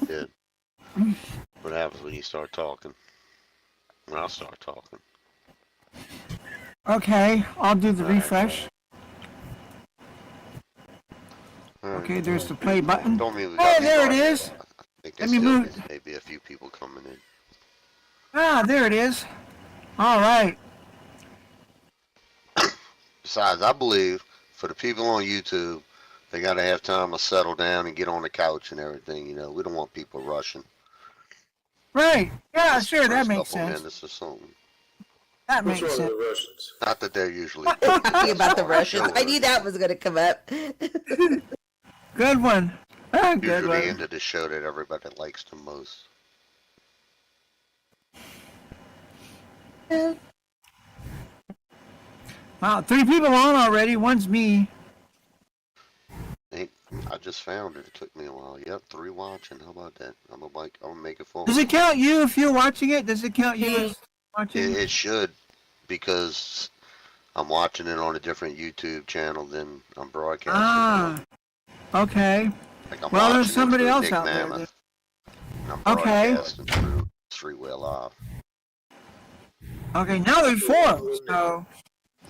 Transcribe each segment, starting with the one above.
Good. What happens when you start talking? When I start talking. Okay, I'll do the All right. refresh. All right. Okay, there's the play button. Don't mean we Hey, got me there it right. is. I think Let there's me still move. maybe a few people coming in. Ah, there it is. All right. Besides, I believe for the people on YouTube, they got to have time to settle down and get on the couch and everything. You know, we don't want people rushing. Right. Yeah, Just the sure, that first makes couple sense. minutes or something. That What's makes wrong sense. with the Russians? Not that they're usually Talking about the Russians. I Russians. knew that was gonna come up. Good one. Ah, good Usually the one. end of the show that everybody likes the most. Wow, 3 people on already. One's me. I just found it. It took me a while. Yep, 3 watching. How about that? I'm gonna make it full. Does it count you if you're watching it? Does it count you as watching? It should, because I'm watching it on a different YouTube channel than I'm broadcasting. Ah, okay. Like I'm Well, there's watching it somebody through else Nick out there. Mammoth, and I'm Okay. broadcasting through Streetwear Live. Okay, now there's 4. So,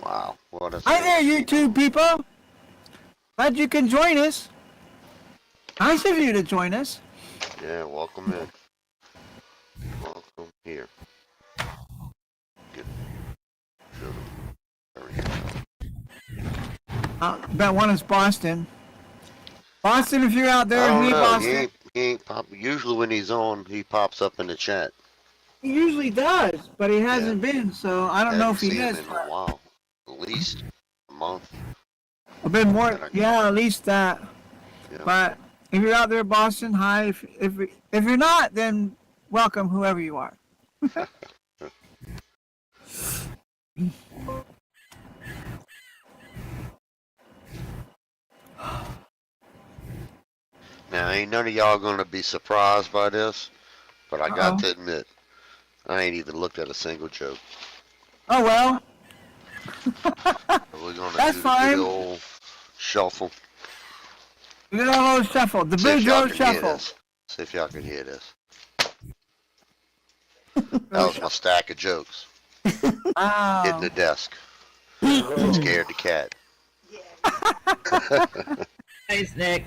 Wow. Well, that's hi there, YouTube people. Glad you can join us. Nice of you to join us. Yeah, welcome in. Welcome here. Good. There we go. Bet one is Boston. Boston, if you're out there, I don't hey know. Boston. He ain't pop. Usually when he's on, he pops up in the chat. He usually does, but he hasn't been, so I don't know if Haven't he seen is. him in a while. At least a month. A bit more, yeah, at least that. Yeah. But if you're out there, Boston, hi. If you're not, then welcome, whoever you are. Now, ain't none of y'all gonna be surprised by this, but I got to admit, I ain't even looked at a single joke. Oh well. We're gonna That's do fine. the good old shuffle. We got a little shuffle. The See if y'all Boudreaux can hear shuffle. this. See if y'all can hear this. That was my stack of jokes. Hitting Wow. the desk. Scared the cat. Nice, Nick.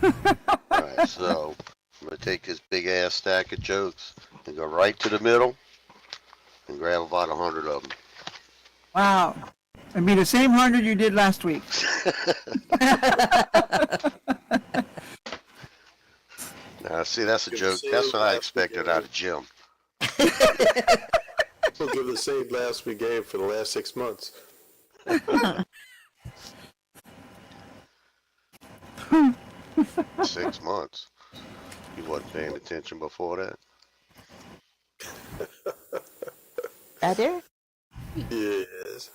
Alright, so I'm gonna take this big ass stack of jokes and go right to the middle and grab about 100 of them. Wow. It'd be the same 100 you did last week. Now, see, that's a joke. That's what I expected out of Jim. We'll give the same blast we gave for the last 6 months. 6 months. You wasn't paying attention before that. Better? Is Yes.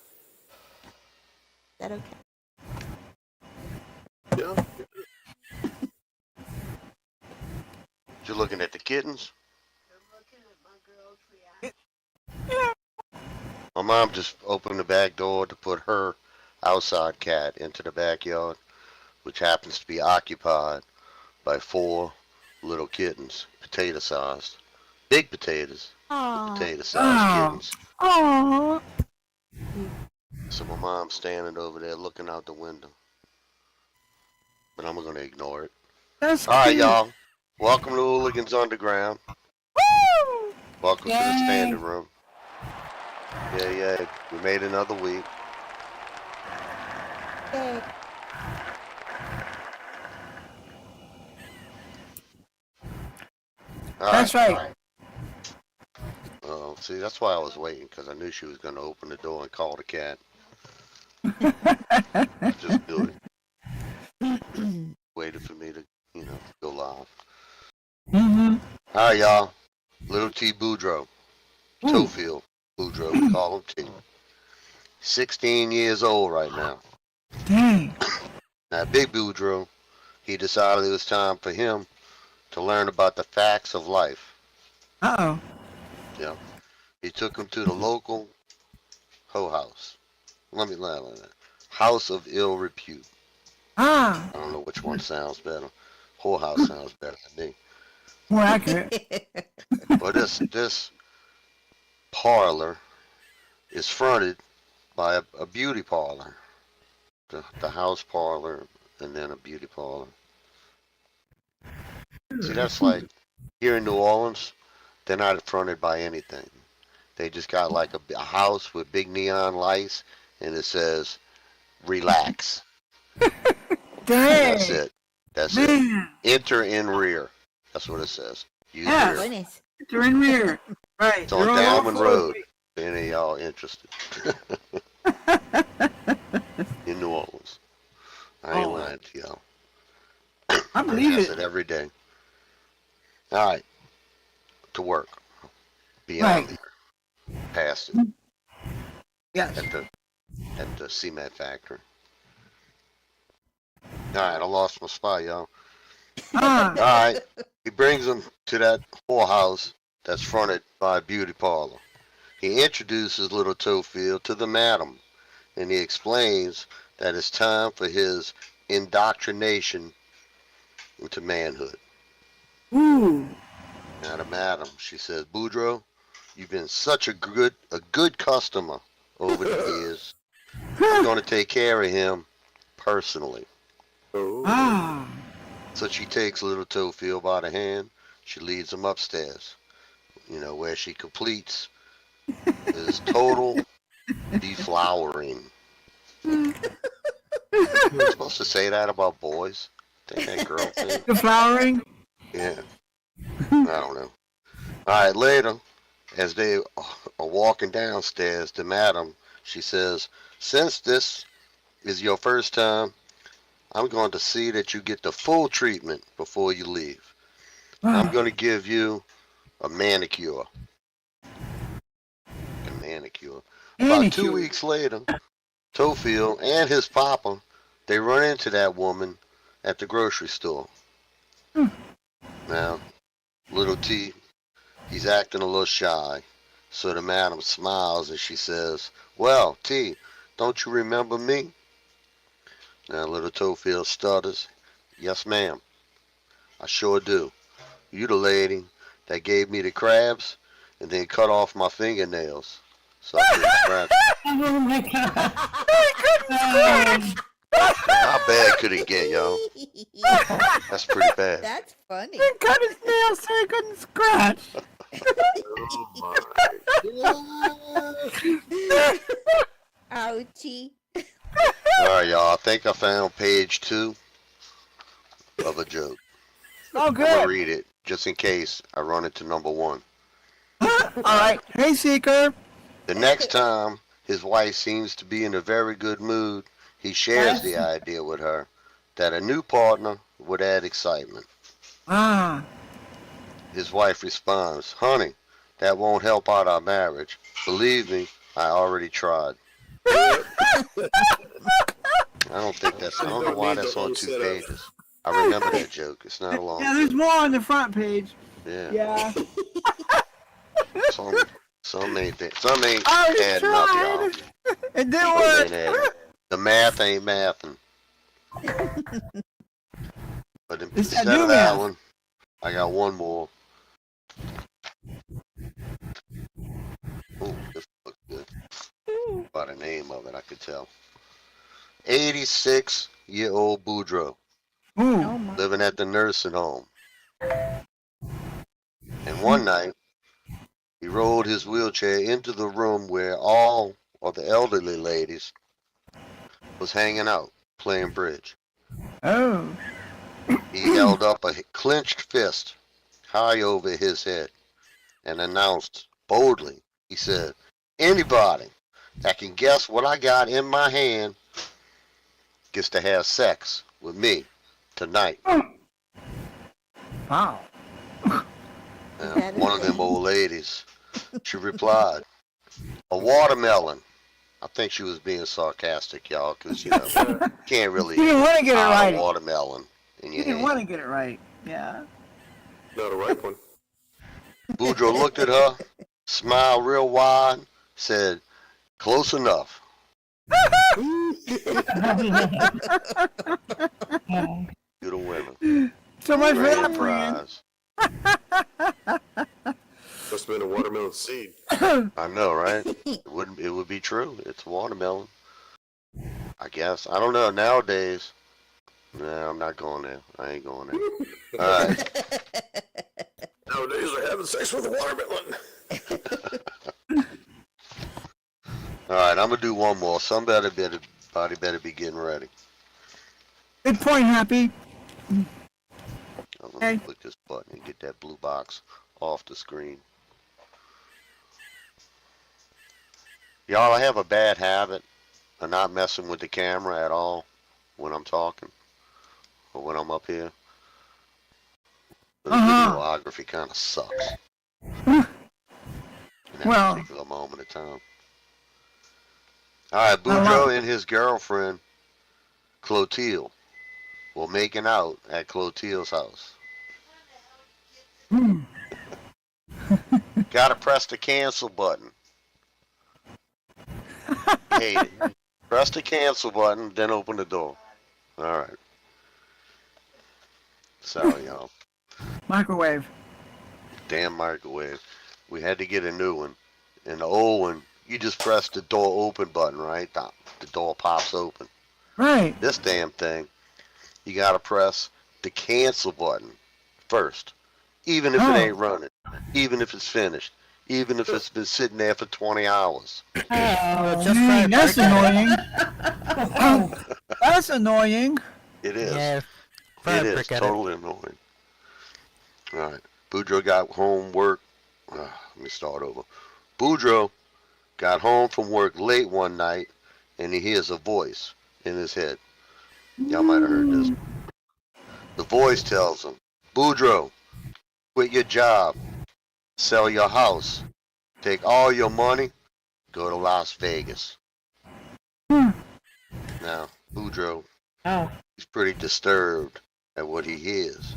that okay? Yeah. You looking at the kittens? My mom just opened the back door to put her outside cat into the backyard, which happens to be occupied by 4 little kittens, potato-sized. Big potatoes, potato-sized kittens. Aww. So my mom's standing over there looking out the window. But I'm gonna ignore it. That's All right, cute. y'all. Welcome to Hooligans Underground. Woo! Welcome to the Yay. standing room. Yeah, we made another week. Yay. All That's right. Oh, see, that's why I was waiting, because I knew she was going to open the door and call the cat. Just do it. Waited for me to, go live. Mm-hmm. All right, y'all. Little T Boudreaux. Tofield Boudreaux, we call him T. 16 years old right now. Dang. Now, Big Boudreaux, he decided it was time for him to learn about the facts of life. Uh-oh. Yeah. He took him to the local hoe house. Let me House of ill repute. Ah. I don't know which one sounds better. Whorehouse sounds better than me. More accurate. Well, this parlor is fronted by a beauty parlor. The house parlor and then a beauty parlor. See, that's like here in New Orleans, they're not fronted by anything. They just got like a house with big neon lights and it says, relax. Dang. That's it. That's it. Man. Enter in rear. That's what it says. Use Yeah. rear. Goodness. They're in rear. Right. It's on they're Dalman all Road. If any of y'all interested. In New Orleans. I ain't Oh. lying to y'all. I believe Pass it. it every day. All right. To work. Beyond Right. here. Past it. Yes. At the cement factory. All right. I lost my spot, y'all. Ah. All right. He brings them to that whorehouse that's fronted by a beauty parlor. He introduces little Tofield to the madam, and he explains that it's time for his indoctrination into manhood. Ooh. Now the madam, she says, Boudreaux, you've been such a good customer over the years. I'm going to take care of him personally. Oh. Ah. So she takes little Tofield by the hand. She leads him upstairs, where she completes his total deflowering. You're supposed to say that about boys? Think that girl thing? The flowering. Yeah. I don't know. Alright, later, as they are walking downstairs to madam, she says, since this is your first time, I'm going to see that you get the full treatment before you leave. I'm going to give you a manicure. A manicure. About 2 weeks later, Tofield and his papa, they run into that woman at the grocery store. Now, little T, he's acting a little shy. So the madam smiles and she says, well, T, don't you remember me? Now, little Tofield stutters. Yes, ma'am. I sure do. You the lady that gave me the crabs and then cut off my fingernails. So I couldn't scratch. Oh my God. How bad could it get, y'all? That's pretty bad. That's funny. He cut his nails so he couldn't scratch. Oh my. Ouchie. Alright, y'all. I think I found page 2 of a joke. Oh, I'm gonna good. read it just in case I run into number 1. All right. Hey, Seeker. The next time his wife seems to be in a very good mood, he shares the idea with her that a new partner would add excitement. Ah. His wife responds, honey, that won't help out our marriage. Believe me, I already tried. I don't know why that's on 2 pages. I remember that joke. It's not a long Yeah, there's joke. more on the front page. Yeah. Yeah. Some ain't I was adding up, y'all. trying. It didn't Some work. ain't adding. The math ain't mathing. But It's instead that new of that math. one, I got one more. Oh, this looks good. By the name of it, I could tell. 86-year-old Boudreaux, Ooh. Oh my. living at the nursing home. And one night, he rolled his wheelchair into the room where all of the elderly ladies was hanging out, playing bridge. Oh. He held up a clenched fist high over his head and announced boldly, he said, anybody that can guess what I got in my hand gets to have sex with me tonight. Wow. Now, That is one of them old ladies, she replied, a watermelon. I think she was being sarcastic, y'all, because, can't really You didn't want to get it hide right. a watermelon in You your didn't hand. want to get it right. Yeah. Not a ripe one. Boudreaux looked at her, smiled real wide, said, close enough. You the winner. So much for Grand that, Brian. prize. Must have been a watermelon seed. I know, right? It would be true. It's watermelon. I guess. I don't know. Nowadays, no, I'm not going there. I ain't going there. All right. Nowadays they're having sex with a watermelon. All right, I'm gonna do one more. Somebody better be getting ready. Good point, Happy. I'm gonna Okay. click this button and get that blue box off the screen. Y'all, I have a bad habit of not messing with the camera at all when I'm talking or when I'm up here. The videography kind of sucks. In that Well. particular moment of time. All right, Boudreaux and his girlfriend, Clotilde, were making out at Clotilde's house. Gotta press the cancel button. Hate it. Press the cancel button, then open the door. All right. Sorry, y'all. Microwave. Damn microwave. We had to get a new one. And the old one, you just press the door open button, right? The door pops open. Right. This damn thing, you gotta press the cancel button first. Even if it ain't running. Even if it's finished. Even if it's been sitting there for 20 hours. Oh, that's annoying. That's annoying. It is. Yeah, It is totally annoying. Alright. Boudreaux got home work. Let me start over. Boudreaux got home from work late one night and he hears a voice in his head. Y'all might have heard this. The voice tells him, Boudreaux, quit your job, sell your house, take all your money, go to Las Vegas. Now, Boudreaux, he's pretty disturbed at what he hears,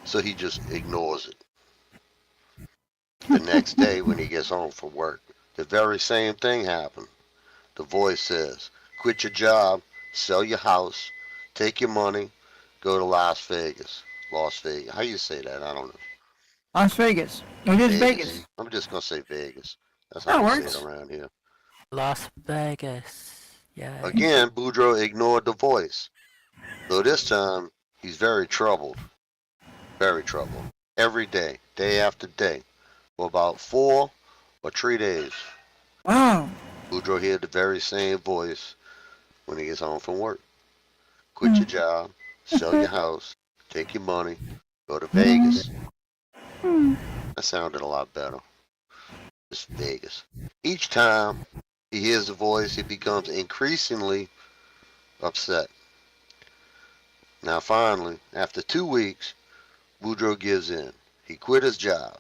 so he just ignores it. The next day when he gets home from work, the very same thing happened. The voice says, quit your job, sell your house, take your money, go to Las Vegas. Las Vegas. How you say that? I don't know. Las Vegas. It is Vegas. I'm just going to say Vegas. That's That how we works. say it around here. Las Vegas. Yeah. Again, Boudreaux ignored the voice. Though this time, he's very troubled. Very troubled. Every day, day after day, for about 4 or 3 days. Wow. Boudreaux heard the very same voice when he gets home from work. Quit your job, sell your house, take your money, go to Vegas. That sounded a lot better. Just Vegas. Each time he hears the voice, he becomes increasingly upset. Now finally, after 2 weeks, Boudreaux gives in. He quit his job,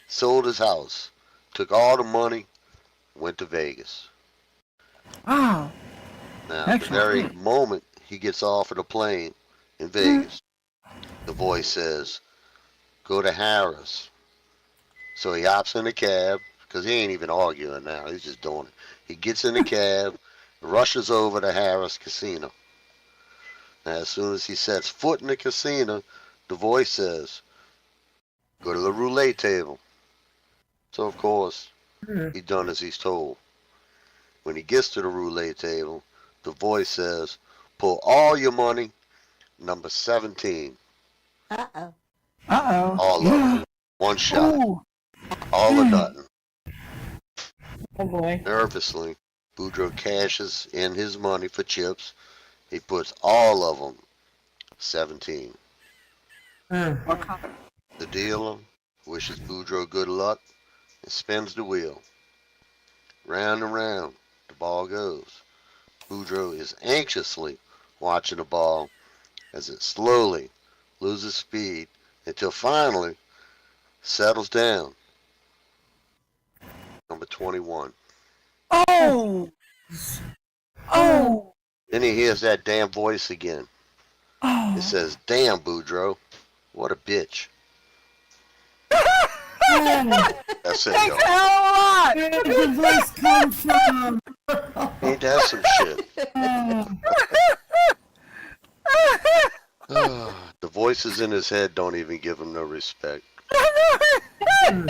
sold his house, took all the money, went to Vegas. Wow. Now, Excellent. the very moment he gets off of the plane in Vegas, the voice says, go to Harris. So he hops in the cab, because he ain't even arguing now, he's just doing it. He gets in the cab, rushes over to Harris Casino. Now, as soon as he sets foot in the casino, the voice says, go to the roulette table. So, of course, he done as he's told. When he gets to the roulette table, the voice says, pull all your money, number 17. Uh-oh. Uh-oh. All of it. One shot. Ooh. All or nothing. Oh boy. Nervously, Boudreaux cashes in his money for chips. He puts all of them, 17. The dealer wishes Boudreaux good luck and spins the wheel. Round and round, the ball goes. Boudreaux is anxiously watching the ball as it slowly loses speed until finally settles down. Number 21. Oh. Oh. Then he hears that damn voice again. Oh. It says, damn, Boudreaux, what a bitch. That's it, Thanks a y'all. hell of a lot. Where did the voice come from? Ain't that some shit? The voices in his head don't even give him no respect. I mean,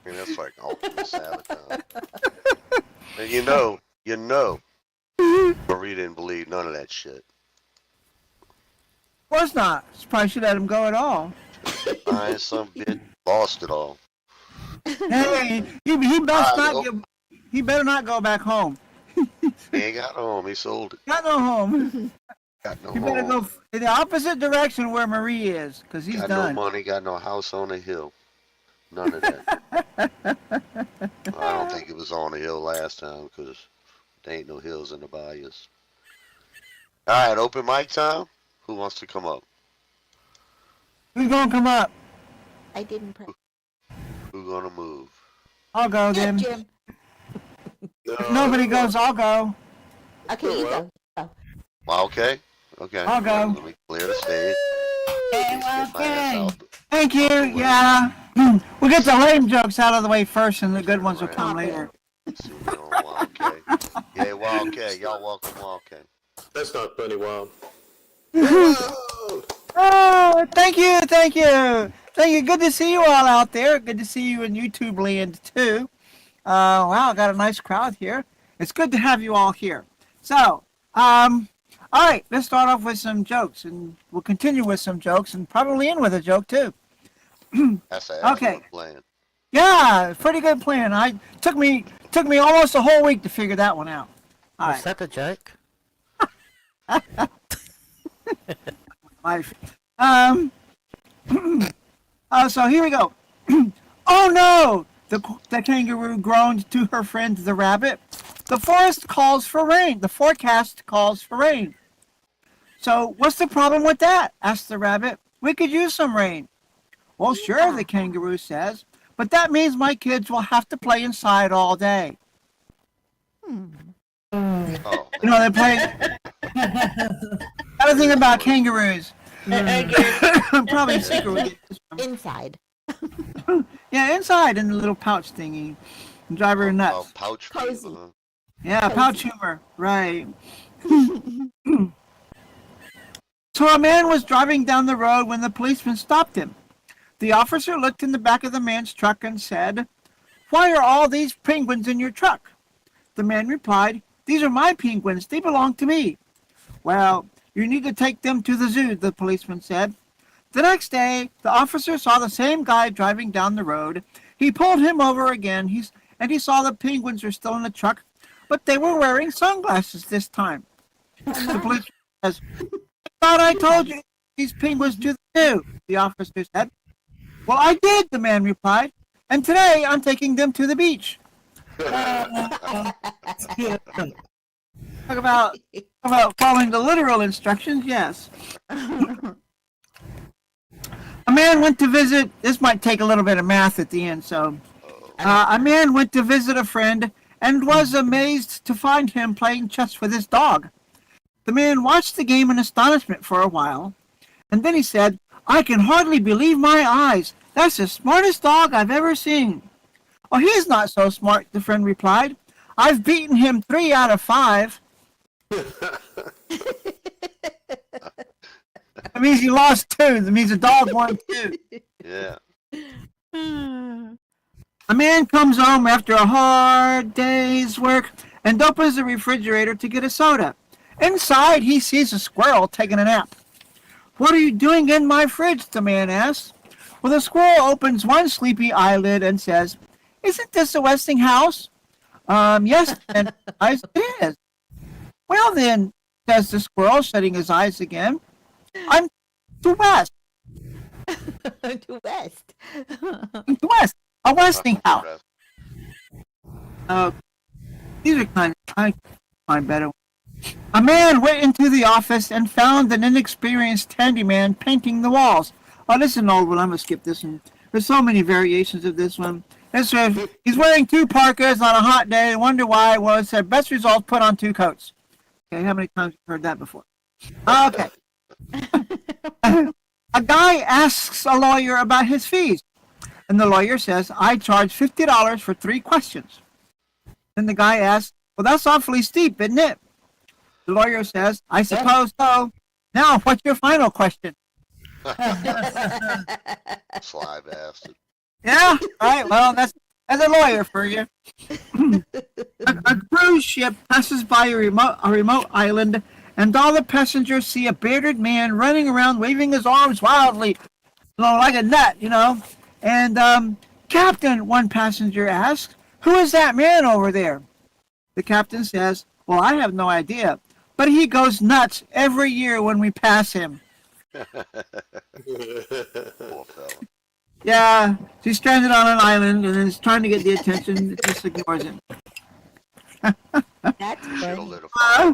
that's like ultimate sabotage. And you know, Marie didn't believe none of that shit. Of course not. Probably should let him go at all. I ain't some bitch lost it all. Hey, he must Ah, not he better not go back home. He ain't got no home. He sold it. Got no home. Got no You better home. go in the opposite direction where Marie is, because he's Got done. no money. Got no house on a hill. None of that. I don't think it was on a hill last time because there ain't no hills in the bayous. All right, open mic time. Who wants to come up? Who's gonna come up? I didn't press. Who gonna move? I'll go Yeah, then. Jim. If nobody goes, I'll go. Okay, you go. Well, okay. Okay. I'll go. Let me clear the stage. Okay, Get my ass out. Thank you. Yeah. We'll get the lame jokes out of the way first, and the good ones will come later. Let's see what's going on, Wildcat. Yeah, Wildcat. Y'all welcome, Wildcat. That's not funny, Wild. Oh, thank you, thank you, thank you. Good to see you all out there. Good to see you in YouTube land too. Wow, got a nice crowd here. It's good to have you all here. So, all right, let's start off with some jokes, and we'll continue with some jokes, and probably end with a joke too. That's an Okay. excellent plan. Yeah, pretty good plan. Took me almost a whole week to figure that one out. All Was right, that a joke? life. So here we go. Oh no! The kangaroo groaned to her friend the rabbit. The forest calls for rain. The forecast calls for rain. So what's the problem with that? Asked the rabbit. We could use some rain. Well, sure, the kangaroo says, but that means my kids will have to play inside all day. Oh, You know, they play. Got to think about kangaroos. Probably a secret with this one. Inside. Yeah, inside in the little pouch thingy. And drive her oh, nuts. pouch Cozy. fever, huh? Yeah, pouch humor. Right. So a man was driving down the road when the policeman stopped him. The officer looked in the back of the man's truck and said, "Why are all these penguins in your truck?" The man replied, "These are my penguins. They belong to me." "Well, you need to take them to the zoo," the policeman said. The next day, the officer saw the same guy driving down the road. He pulled him over again, and he saw the penguins were still in the truck, but they were wearing sunglasses this time. The policeman says, "I thought I told you these penguins to the zoo," the officer said. "Well, I did," the man replied, "and today I'm taking them to the beach." Talk about following the literal instructions, yes. A man went to visit, this might take a little bit of math at the end, so. A man went to visit a friend and was amazed to find him playing chess with his dog. The man watched the game in astonishment for a while, and then he said, "I can hardly believe my eyes. That's the smartest dog I've ever seen." "Oh, he's not so smart," the friend replied. "I've beaten him 3 out of 5. That means he lost 2. That means the dog won 2. Yeah. A man comes home after a hard day's work and opens the refrigerator to get a soda. Inside, he sees a squirrel taking a nap. "What are you doing in my fridge?" the man asks. Well, the squirrel opens one sleepy eyelid and says, "Isn't this a Westinghouse?" Yes, and it is." "Well then," says the squirrel, shutting his eyes again, "I'm to West. To West. To West. A Westinghouse." These are I find better. A man went into the office and found an inexperienced handyman painting the walls. Oh, this is an old one. I'm going to skip this one. There's so many variations of this one. It says, he's wearing 2 parkas on a hot day. Wonder why? Well, it said, best result, put on 2 coats. Okay, how many times have you heard that before? Okay. A guy asks a lawyer about his fees. And the lawyer says, "I charge $50 for 3 questions. Then the guy asks, "Well, that's awfully steep, isn't it?" The lawyer says, I suppose so. Now, what's your final question? Sly bastard. Yeah, right. Well, that's as a lawyer for you. A cruise ship passes by a remote island, and all the passengers see a bearded man running around waving his arms wildly, like a nut, And, Captain, one passenger asks, who is that man over there? The captain says, well, I have no idea, but he goes nuts every year when we pass him. Poor fella. Yeah, she's stranded on an island and is trying to get the attention. It just ignores him. That's Should've funny. lit a fire.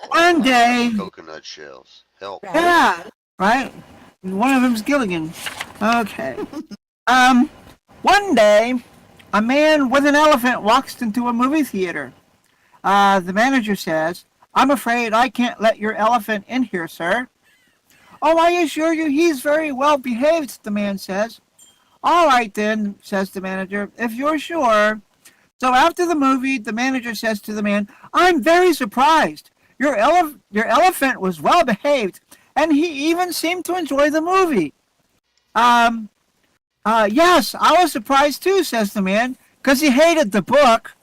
One day, Coconut shells. Help. Right. yeah, right? One of them's Gilligan. Okay. One day, a man with an elephant walks into a movie theater. The manager says, I'm afraid I can't let your elephant in here, sir. Oh, I assure you he's very well behaved, the man says. All right then, says the manager, if you're sure. So after the movie, the manager says to the man, I'm very surprised. Your elephant was well behaved, and he even seemed to enjoy the movie. Yes, I was surprised too, says the man, because he hated the book.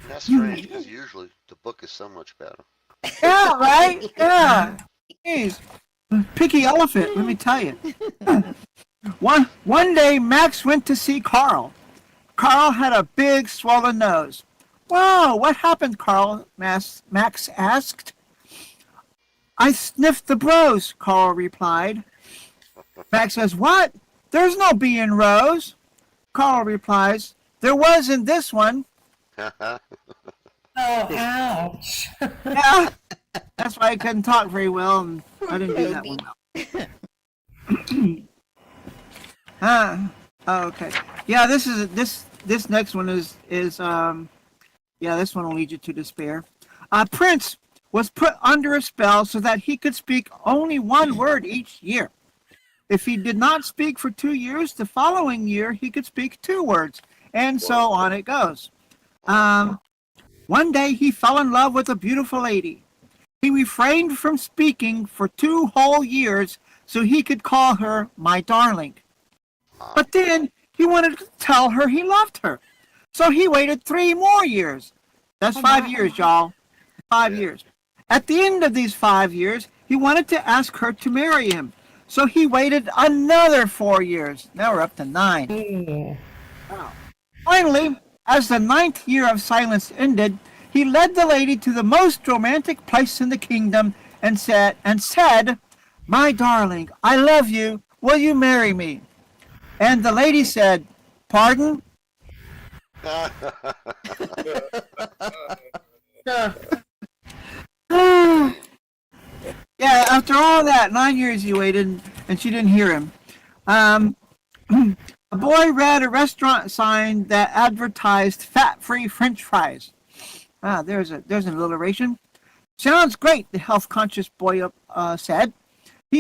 That's strange because usually the book is so much better. Yeah, right? Yeah. Jeez. Picky elephant, let me tell you. One day, Max went to see Carl. Carl had a big swollen nose. Whoa, what happened, Carl? Max asked. I sniffed the brose, Carl replied. Max says, what? There's no bee in Rose. Carl replies, there was in this one. Oh, ouch. Yeah, that's why I couldn't talk very well, and I didn't do that one well. Okay. Yeah, this next one is this one will lead you to despair. Prince was put under a spell so that he could speak only one word each year. If he did not speak for 2 years, the following year he could speak 2 words, and so on it goes. One day he fell in love with a beautiful lady. He refrained from speaking for 2 whole years so he could call her my darling. But then he wanted to tell her he loved her. So he waited 3 more years. That's 5 years, y'all. 5 years. At the end of these 5 years, he wanted to ask her to marry him. So he waited another 4 years. Now we're up to 9. Mm. Finally, as the 9th year of silence ended, he led the lady to the most romantic place in the kingdom and said, my darling, I love you. Will you marry me? And the lady said, pardon? Yeah, after all that, 9 years he waited, and she didn't hear him. A boy read a restaurant sign that advertised fat-free French fries. There's an alliteration. Sounds great, the health-conscious boy said.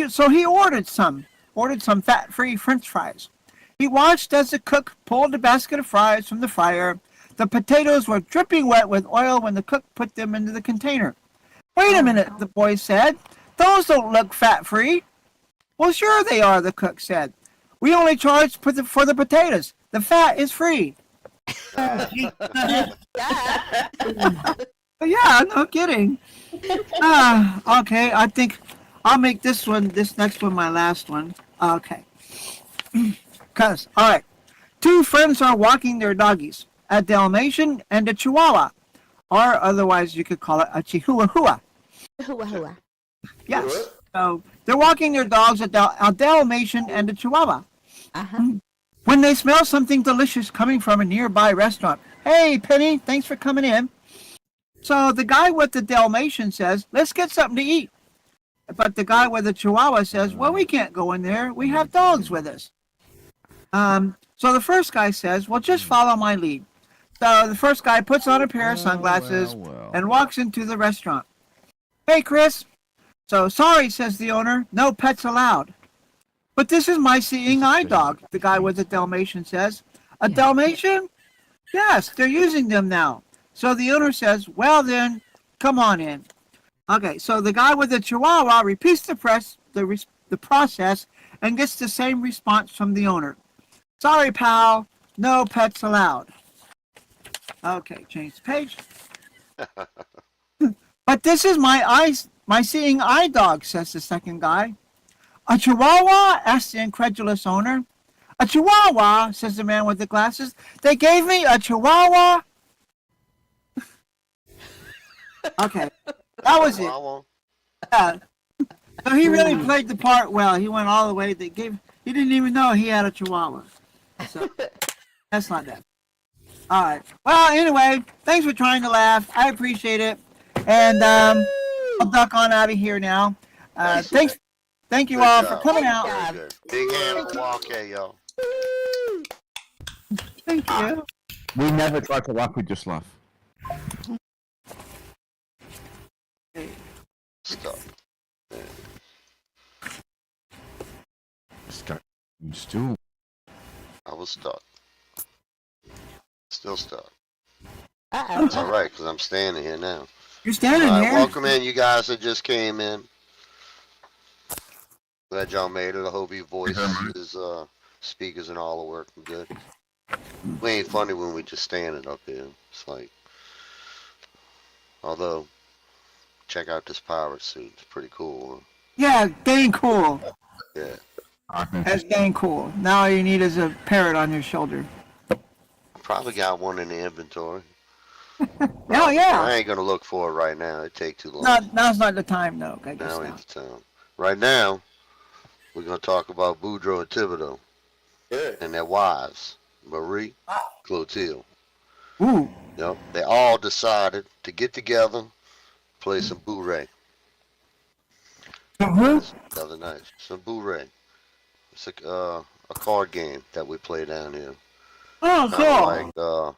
So he ordered some fat-free French fries. He watched as the cook pulled a basket of fries from the fryer. The potatoes were dripping wet with oil when the cook put them into the container. Wait a minute, the boy said. Those don't look fat-free. Well, sure they are, the cook said. We only charge for the potatoes. The fat is free. Yeah, no kidding. Okay, I think I'll make this next one my last one. Okay. All right. 2 friends are walking their doggies, a Dalmatian and a Chihuahua, or otherwise you could call it a Chihuahua. Hua. Yes. So they're walking their dogs, a Dalmatian and a Chihuahua. Uh-huh. When they smell something delicious coming from a nearby restaurant. Hey, Penny, thanks for coming in. So the guy with the Dalmatian says, let's get something to eat. But the guy with the Chihuahua says, well, we can't go in there. We have dogs with us. So the first guy says, well, just follow my lead. So the first guy puts on a pair of sunglasses and walks into the restaurant. Hey, Chris. So, sorry, says the owner, no pets allowed. But this is my seeing eye dog, the guy with the Dalmatian says. A Dalmatian? Yes, they're using them now. So the owner says, well then, come on in. Okay, so the guy with the Chihuahua repeats the process and gets the same response from the owner. Sorry, pal, no pets allowed. Okay, change the page. But this is my seeing eye dog, says the second guy. A Chihuahua? Asks the incredulous owner. A Chihuahua, says the man with the glasses. They gave me a Chihuahua. Okay, that was it. Chihuahua? Yeah. So he really played the part well. He went all the way. He didn't even know he had a Chihuahua. So that's not that. All right. Well, anyway, thanks for trying to laugh. I appreciate it. And I'll duck on out of here now. Thank you Good all job. for coming out. Very good. Big hand for Walker, y'all. Thank you. We never try to laugh, we just laugh. Stop. Stuck. Still. I was stuck. Still stuck. Uh-oh. It's alright, because I'm standing here now. You're standing Alright, there. welcome in, you guys that just came in. Glad y'all made it. I hope your voices, speakers and all are working good. We ain't funny when we just standing up here. It's like, although, check out this pirate suit. It's pretty cool. Yeah, dang cool. Yeah. That's dang cool. Now all you need is a parrot on your shoulder. Probably got one in the inventory. Oh, yeah. I ain't gonna look for it right now. It'd take too long. Now's not the time, though. I guess Now not. ain't the time. Right now, we're gonna talk about Boudreaux and Thibodeau Yeah. and their wives, Marie, Clotilde. Ooh. Yep. They all decided to get together, play some Bourrée Uh-huh. the other night. Some Bourrée. It's a card game that we play down here. Oh, cool.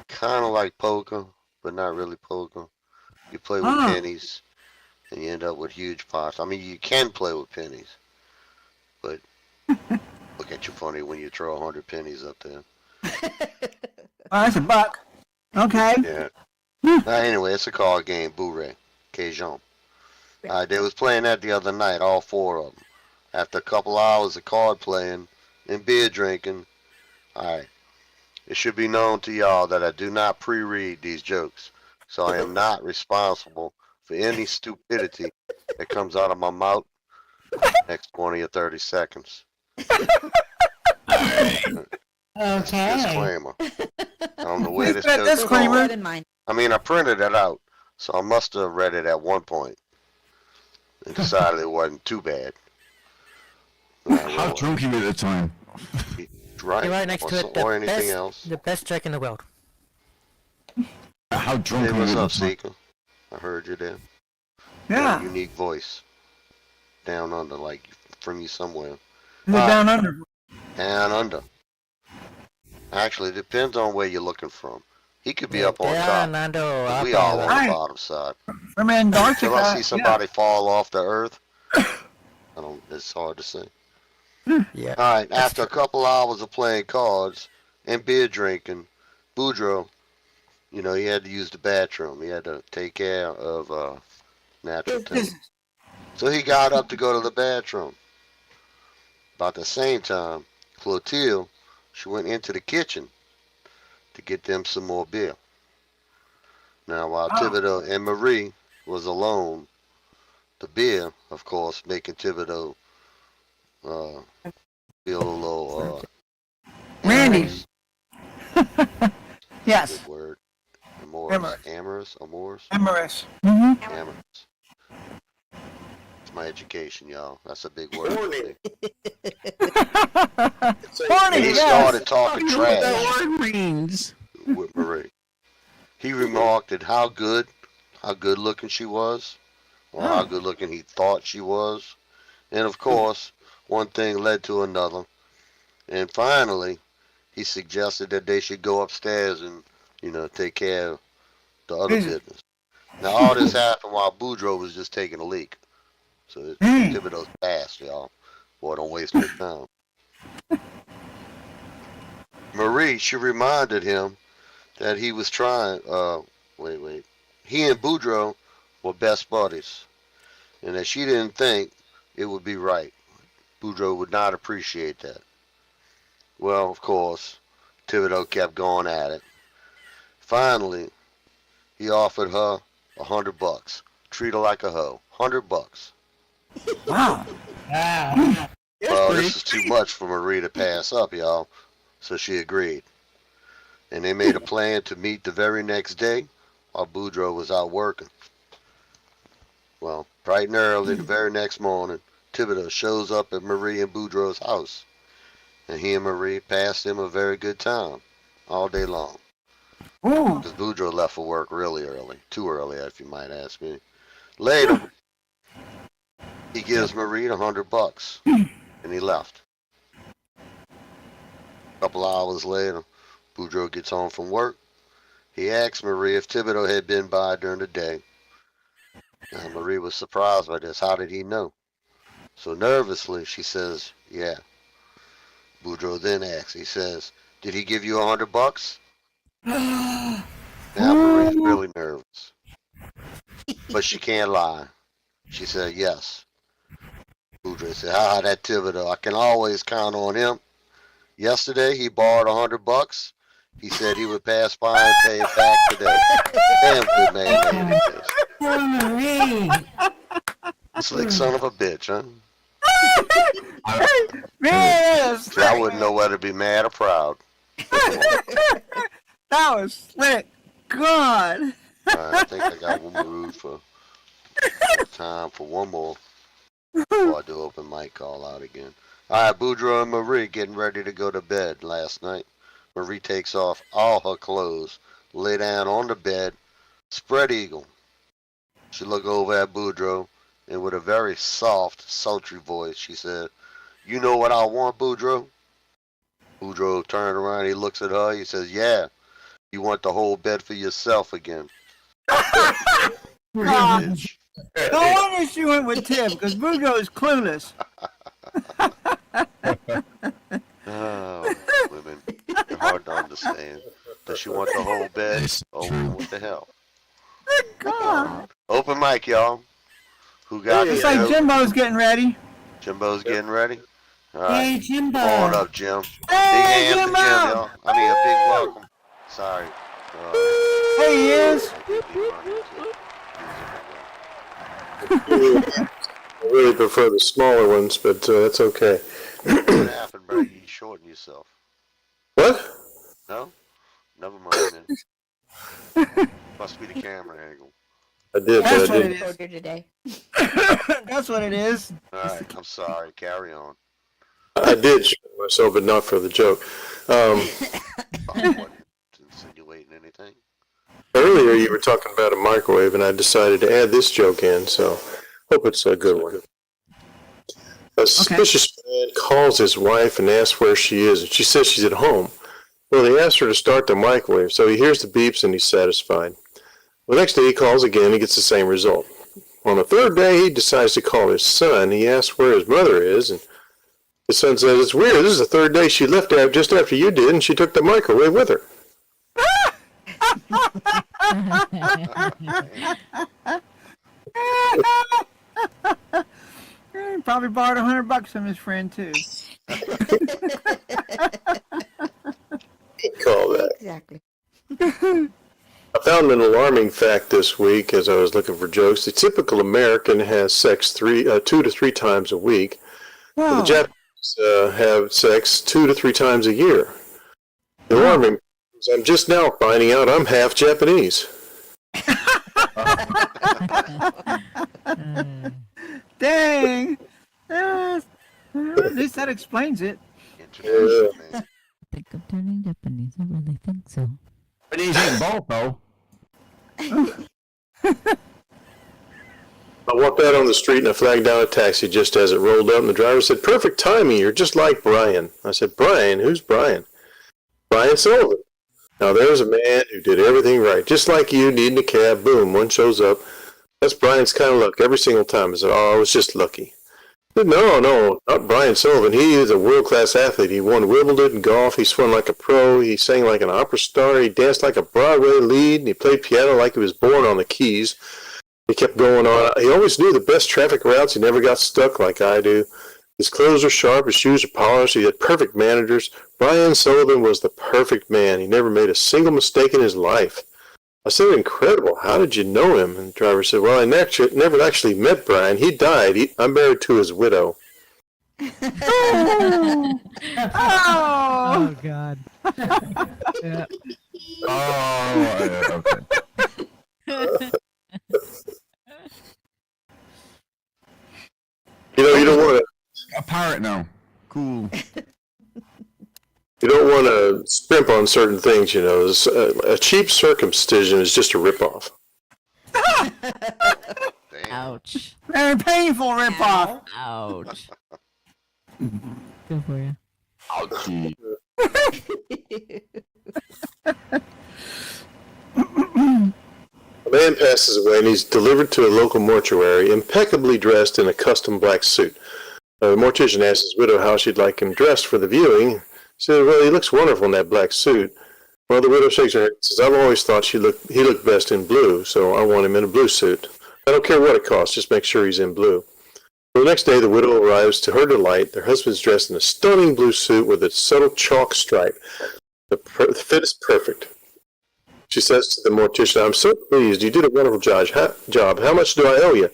Kind of like poker, but not really poker. You play with Ah. pennies, and you end up with huge pots. I mean, you can play with pennies, but look at you funny when you throw 100 pennies up there. Oh, that's a buck. Okay. Yeah. Anyway, it's a card game, Bourrée, Cajun. They was playing that the other night, all four of them. After a couple hours of card playing and beer drinking, alright. It should be known to y'all that I do not pre-read these jokes, so I am not responsible for any stupidity that comes out of my mouth next 20 or 30 seconds. Okay. Disclaimer. I don't know where this That joke disclaimer. is Keep that in mind. I mean, I printed it out, so I must have read it at one point and decided it wasn't too bad. How drunk you were at the time? Right, You're right next to it. or anything else. The best joke in the world. How drunk Hey, were what's you up, at the time? Seeker? I heard you there. Yeah. Got a unique voice. Down under, like from you somewhere. They're down under. Down under. Actually, it depends on where you're looking from. He could be up on Yeah, top. Nando, But we up all on there. Right. the bottom side. From Antarctica. Till I see somebody fall off the earth, it's hard to say. Yeah. Alright, after a couple hours of playing cards and beer drinking, Boudreaux, you know, he had to use the bathroom. He had to take care of natural things. So he got up to go to the bathroom. About the same time, Clotilde, she went into the kitchen to get them some more beer. Now, while Thibodeau and Marie was alone, the beer, of course, making Thibodeau feel a little Randy. Yes. good word. Amorous. Amorous. Mm-hmm. Amorous. It's my education, y'all. That's a big word. Horny. Horny, And he yes. started talking You know what trash that word means. with Marie. He remarked at how good looking she was, or how good looking he thought she was. And of course, one thing led to another. And finally, he suggested that they should go upstairs and, you know, take care of the other business. Now, all this happened while Boudreaux was just taking a leak. So it's Thibodeau's fast, y'all. Boy, don't waste no time. Marie, she reminded him that he was trying, he and Boudreaux were best buddies, and that she didn't think it would be right. Boudreaux would not appreciate that. Well, of course, Thibodeau kept going at it. Finally, he offered her $100. Treat her like a hoe. $100. Wow. Wow. Well, this is too much for Marie to pass up, y'all. So she agreed. And they made a plan to meet the very next day while Boudreaux was out working. Well, bright and early the very next morning, Thibodeau shows up at Marie and Boudreaux's house. And he and Marie passed him a very good time all day long. Ooh. Because Boudreaux left for work really early. Too early, if you might ask me. Later, he gives Marie $100. And he left. A couple hours later, Boudreaux gets home from work. He asks Marie if Thibodeau had been by during the day. And Marie was surprised by this. How did he know? So nervously, she says, yeah. Boudreaux then asks, he says, did he give you $100? Now Marie's really nervous. But she can't lie. She said, yes. Boudreaux said, that Thibodeau, I can always count on him. Yesterday, he borrowed $100. He said he would pass by and pay it back today. Damn good man, Marie. Slick son of a bitch, huh? Yes. See, I wouldn't know whether to be mad or proud. That was slick. God. All right, I think I got one more for time for one more before I do open mic call out again. All right, Boudreaux and Marie getting ready to go to bed last night. Marie takes off all her clothes, lay down on the bed, spread eagle. She looked over at Boudreaux, and with a very soft, sultry voice, she said, you know what I want, Boudreaux? Boudreaux turned around, he looks at her, he says, yeah, you want the whole bed for yourself again. Bitch. No wonder she went with Tim, because Boudreaux is clueless. Oh, women, they're hard to understand. Does she want the whole bed? Oh, what the hell? God. Open mic, y'all. Who got It's it? like Jimbo's getting ready. Jimbo's getting ready? All right. Hey, Jimbo. Come on up, Jim. Big Hey, hands to Jimbo. Jim, y'all. I mean, a big welcome. Sorry. Hey, he is. I really prefer the smaller ones, but that's okay. What happened, bro? You shortened yourself. What? No? Never mind, then. Must be the camera angle. I did, That's but I what didn't. it is. Order today. That's what it is. All right, I'm sorry. Carry on. I did shoot myself, but not for the joke. I wasn't insinuating anything. Earlier, you were talking about a microwave, and I decided to add this joke in, so hope it's a good one. A suspicious man calls his wife and asks where she is, and she says she's at home. Well, he asks her to start the microwave, so he hears the beeps and he's satisfied. The next day he calls again, he gets the same result. On the third day, he decides to call his son. He asks where his mother is, and his son says, it's weird, this is the third day she left out just after you did, and she took the microwave with her. He probably borrowed $100 from his friend too. Call that. Exactly. I found an alarming fact this week as I was looking for jokes. The typical American has sex 2 to 3 times a week. But the Japanese have sex 2 to 3 times a year. The alarming is I'm just now finding out I'm half Japanese. Dang. At least that explains it. International, man. I think I'm turning Japanese. I really think so. Japanese ain't both, though. I walked out on the street and I flagged down a taxi just as it rolled up, and the driver said, perfect timing, you're just like Brian. I said, Brian? Who's Brian? Brian Sullivan. Now there's a man who did everything right, just like you, needing a cab, boom, one shows up. That's Brian's kind of luck every single time. I said, oh, I was just lucky. No, not Brian Sullivan. He is a world-class athlete. He won Wimbledon in golf. He swam like a pro. He sang like an opera star. He danced like a Broadway lead. And he played piano like he was born on the keys. He kept going on. He always knew the best traffic routes. He never got stuck like I do. His clothes are sharp. His shoes are polished. He had perfect managers. Brian Sullivan was the perfect man. He never made a single mistake in his life. I said, incredible. How did you know him? And the driver said, well, I never actually met Brian. He died. I'm married to his widow. Oh, Oh God. Yeah. Oh, okay. You don't want to. A parrot now. Cool. You don't want to scrimp on certain things, you know. A cheap circumcision is just a ripoff. Damn. Ouch. very painful ripoff. Ouch. Good for you. Ouchie. A man passes away and he's delivered to a local mortuary, impeccably dressed in a custom black suit. The mortician asked his widow how she'd like him dressed for the viewing. He said, well, he looks wonderful in that black suit. Well, the widow shakes her head and says, I've always thought he looked best in blue, so I want him in a blue suit. I don't care what it costs, just make sure he's in blue. So the next day, the widow arrives. To her delight, their husband's dressed in a stunning blue suit with a subtle chalk stripe. The fit is perfect. She says to the mortician, I'm so pleased. You did a wonderful job. How much do I owe you?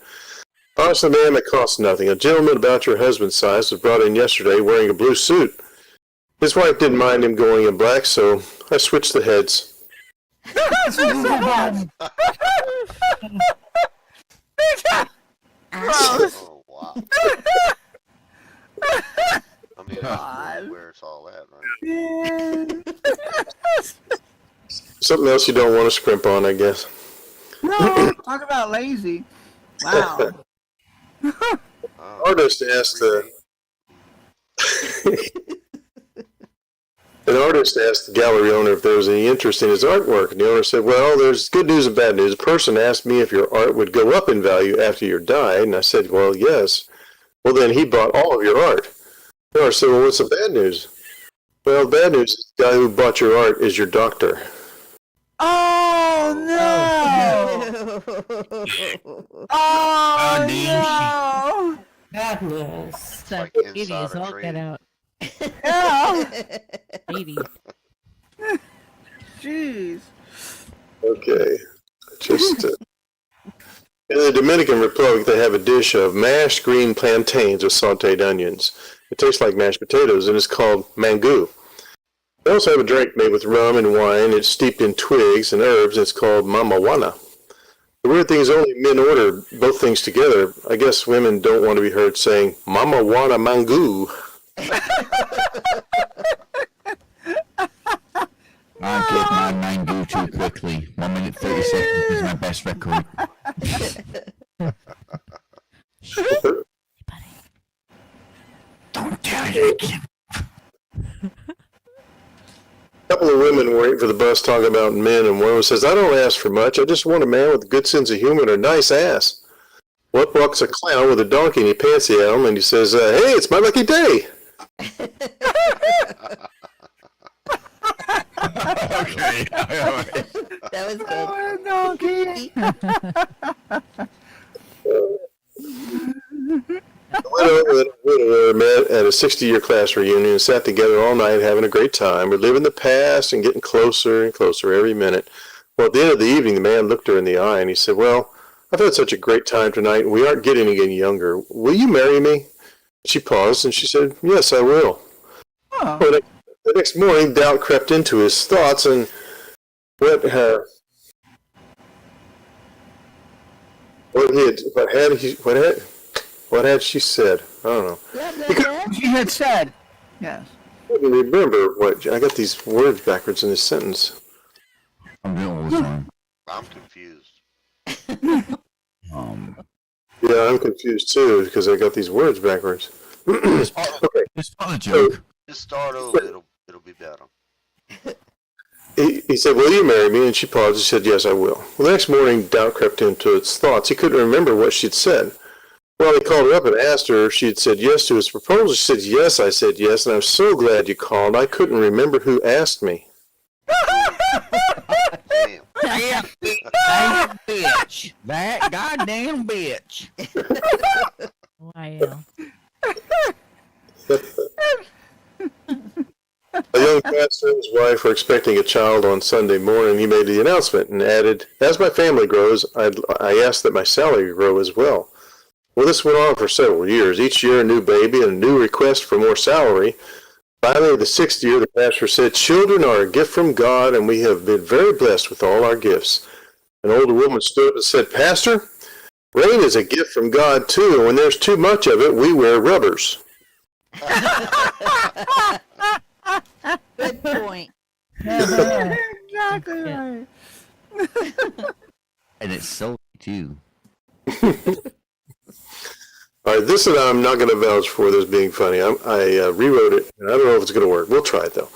Honestly, ma'am, it costs nothing. A gentleman about your husband's size was brought in yesterday wearing a blue suit. His wife didn't mind him going in black, so I switched the heads. Oh, wow. I mean, where it's all at, right? Something else you don't want to scrimp on, I guess. No, talk about lazy. Wow. Oh, Artist asked an artist asked the gallery owner if there was any interest in his artwork, and the owner said, well, there's good news and bad news. A person asked me if your art would go up in value after you died, and I said, well, yes. Well, then he bought all of your art. The owner said, well, what's the bad news? Well, the bad news is the guy who bought your art is your doctor. Oh no! Oh no! Madness. So like it inside is a all tree. get out. Yeah. 80. Jeez. Okay. Just in the Dominican Republic, they have a dish of mashed green plantains with sauteed onions. It tastes like mashed potatoes, and it's called mangú. They also have a drink made with rum and wine. It's steeped in twigs and herbs, and it's called mamajuana. The weird thing is only men order both things together. I guess women don't want to be heard saying, mamajuana mangú. I get my mango too quickly. 1 minute 30 seconds is my best record. Don't tell your kid. A couple of women were waiting for the bus talking about men, and one of them says, I don't ask for much. I just want a man with a good sense of humor and a nice ass. What walks a clown with a donkey and he pants at him, and he says, hey, it's my lucky day. Okay. That was good. Oh, donkey. The widower met at a 60-year class reunion and sat together all night having a great time. We're living the past and getting closer and closer every minute. Well, at the end of the evening, the man looked her in the eye and he said, well, I've had such a great time tonight and we aren't getting any younger. Will you marry me? She paused and she said, yes, I will. Oh. Well, the next morning, doubt crept into his thoughts and what had she said? I don't know. Blah, blah, blah. She had said, yes. I couldn't remember what I got these words backwards in this sentence. I'm doing all the time. I'm confused. Yeah, I'm confused too because I got these words backwards. It's part of the joke. Just start over. It'll be better. He said, will you marry me? And she paused and said, yes, I will. Well, the next morning, doubt crept into its thoughts. He couldn't remember what she'd said. Well, he called her up and asked her if she had said yes to his proposal. She said yes. I said yes, and I'm so glad you called. I couldn't remember who asked me. Damn. Damn bitch. That goddamn bitch. Wow. A young pastor and his wife were expecting a child on Sunday morning. He made the announcement and added, "As my family grows, I ask that my salary grow as well." Well, this went on for several years. Each year, a new baby and a new request for more salary. Finally, the 6th year, the pastor said, "Children are a gift from God, and we have been very blessed with all our gifts." An older woman stood up and said, "Pastor, rain is a gift from God, too, and when there's too much of it, we wear rubbers." Good point. Exactly right. And it's so too. All right, this one I'm not going to vouch for this being funny. I rewrote it, and I don't know if it's going to work. We'll try it, though.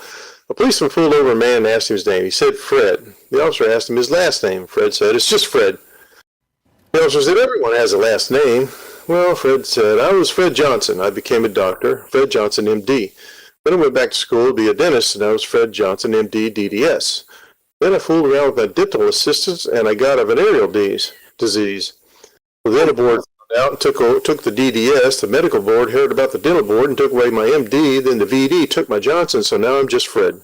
A policeman pulled over a man and asked him his name. He said Fred. The officer asked him his last name. Fred said, "It's just Fred." The officer said, "Everyone has a last name." Well, Fred said, "I was Fred Johnson. I became a doctor, Fred Johnson, M.D. Then I went back to school to be a dentist, and I was Fred Johnson, M.D., DDS. Then I fooled around with my dental assistants, and I got a venereal disease. Well, then the board found out and took the DDS. The medical board heard about the dental board and took away my MD. Then the VD took my Johnson, so now I'm just Fred."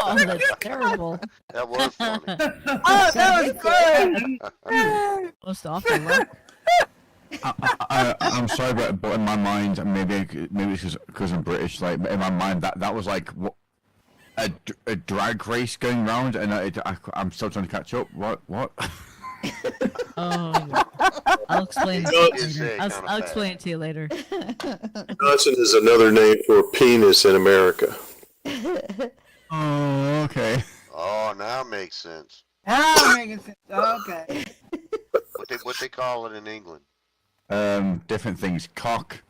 Oh, that's terrible. That was funny. Oh, that was good. Most often, right? I'm sorry, but in my mind, maybe it's because I'm British. Like in my mind, that was like what a drag race going round, and I'm still trying to catch up. What? Oh, yeah. I'll explain. It's Later. kinda I'll bad. explain it to you later. Johnson is another name for penis in America. Oh, okay. Oh, now it makes sense. Now making sense. Okay. What they call it in England? Different things. Cock,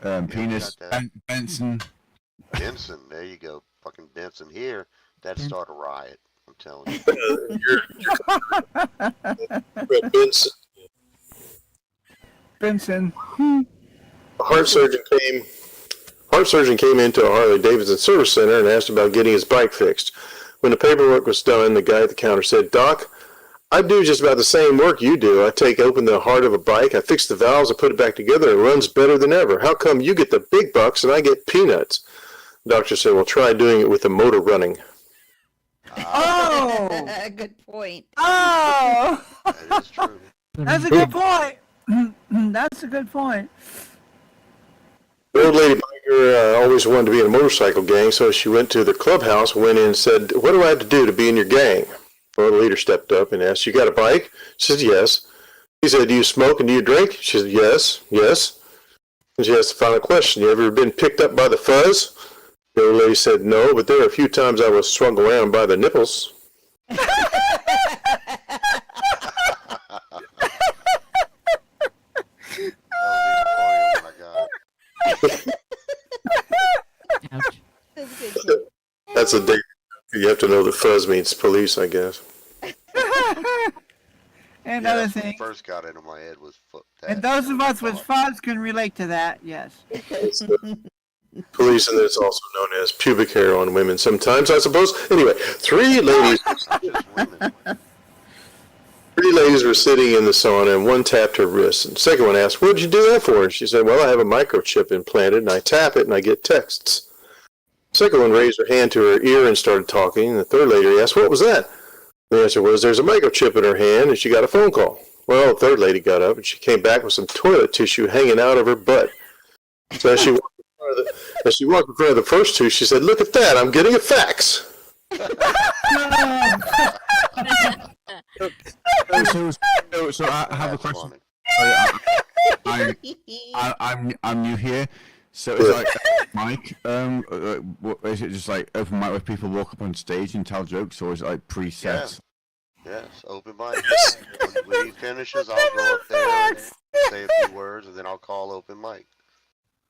penis, got that. Benson. Benson. There you go. Fucking Benson. Here, that'd start a riot. I'm telling you. Fred Benson. Benson. A heart surgeon came into a Harley-Davidson service center and asked about getting his bike fixed. When the paperwork was done, the guy at the counter said, "Doc, I do just about the same work you do. I open the heart of a bike, I fix the valves, I put it back together, and it runs better than ever. How come you get the big bucks and I get peanuts?" The doctor said, "Well, try doing it with the motor running." Oh. Good point. Oh. That is true. That's a good point. That's a good point. The old lady biker always wanted to be in a motorcycle gang, so she went to the clubhouse, went in and said, "What do I have to do to be in your gang?" Well, the leader stepped up and asked, "You got a bike?" She said, "Yes." He said, "Do you smoke and do you drink?" She said, "Yes, yes." And she asked the final question, "You ever been picked up by the fuzz?" The old lady said, "No, but there are a few times I was swung around by the nipples." Ouch. That's good too. That's a dig. You have to know that fuzz means police, I guess. And Yeah, other that's what thing. first got into my head was And those of us with fuzz can relate to that. Yes. Police, and it's also known as pubic hair on women sometimes, I suppose. Anyway, three ladies were sitting in the sauna, and one tapped her wrist. And the second one asked, "What'd you do that for?" And she said, "Well, I have a microchip implanted, and I tap it, and I get texts." The second one raised her hand to her ear and started talking. And the third lady asked, "What was that?" The answer was, "There's a microchip in her hand, and she got a phone call." Well, the third lady got up, and she came back with some toilet tissue hanging out of her butt. So as she walked in front of the first two, she said, "Look at that, I'm getting a fax." So I have a That's question. funny. I'm new here. So is like mic? Is it just like open mic where people walk up on stage and tell jokes, or is it like preset? Yes, open mic. When he finishes, I'll go up there and say a few words, and then I'll call open mic.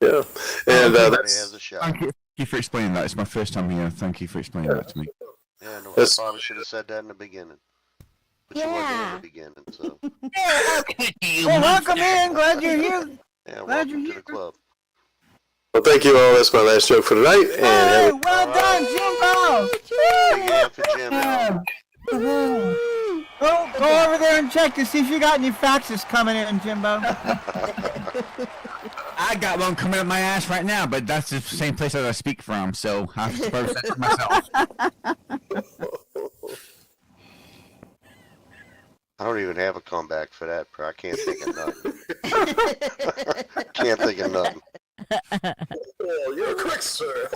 Yeah, and Everybody that's has a shot. Thank you for explaining that. It's my first time here. Thank you for explaining that to me. Yeah, no, I That's- probably should have said that in the beginning. But you weren't there in the beginning, so. You Well, welcome in. Glad you're here. Yeah, Glad you're welcome to here. the club. Well, thank you all. That's my last joke for tonight. And Hey, have a well done, Jimbo. Big hand for Jim. Yeah. Woohoo. Go over there and check to see if you got any faxes coming in, Jimbo. I got one coming up my ass right now, but that's the same place that I speak from, so I have to process it myself. I don't even have a comeback for that, bro. I can't think of nothing. Can't think of nothing. Oh, you're quick, sir.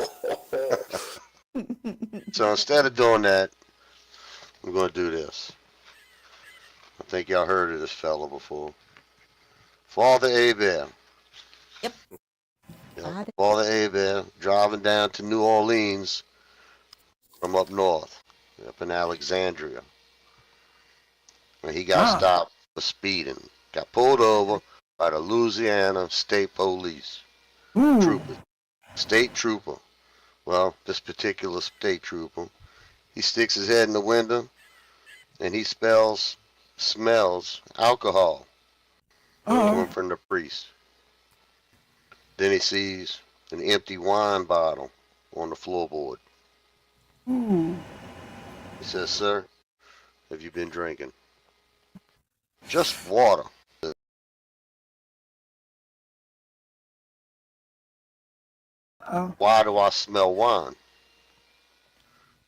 So instead of doing that, I'm going to do this. I think y'all heard of this fella before. Father Abel. Yep. Yeah, Father Abel driving down to New Orleans from up north, up in Alexandria. And he got stopped for speeding. Got pulled over by the Louisiana State Police. Trooper. State trooper. Well, this particular state trooper, he sticks his head in the window and he smells alcohol coming from the priest. Then he sees an empty wine bottle on the floorboard. He says, "Sir, have you been drinking?" "Just water." "Why do I smell wine?"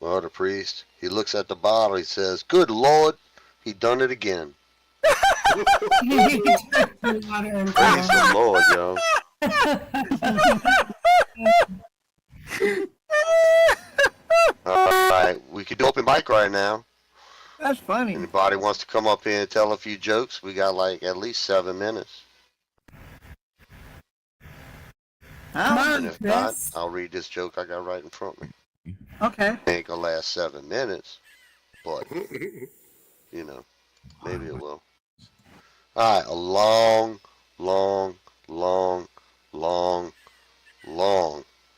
Well, the priest, he looks at the bottle, he says, "Good Lord, he done it again." Praise the Lord, yo. Alright, we could do open mic right now. That's funny. Anybody wants to come up here and tell a few jokes? We got like at least 7 minutes. Come Huh? And on, if not, Chris. I'll read this joke I got right in front of me. Okay. Ain't gonna last 7 minutes, but, you know, maybe it will. Alright, a long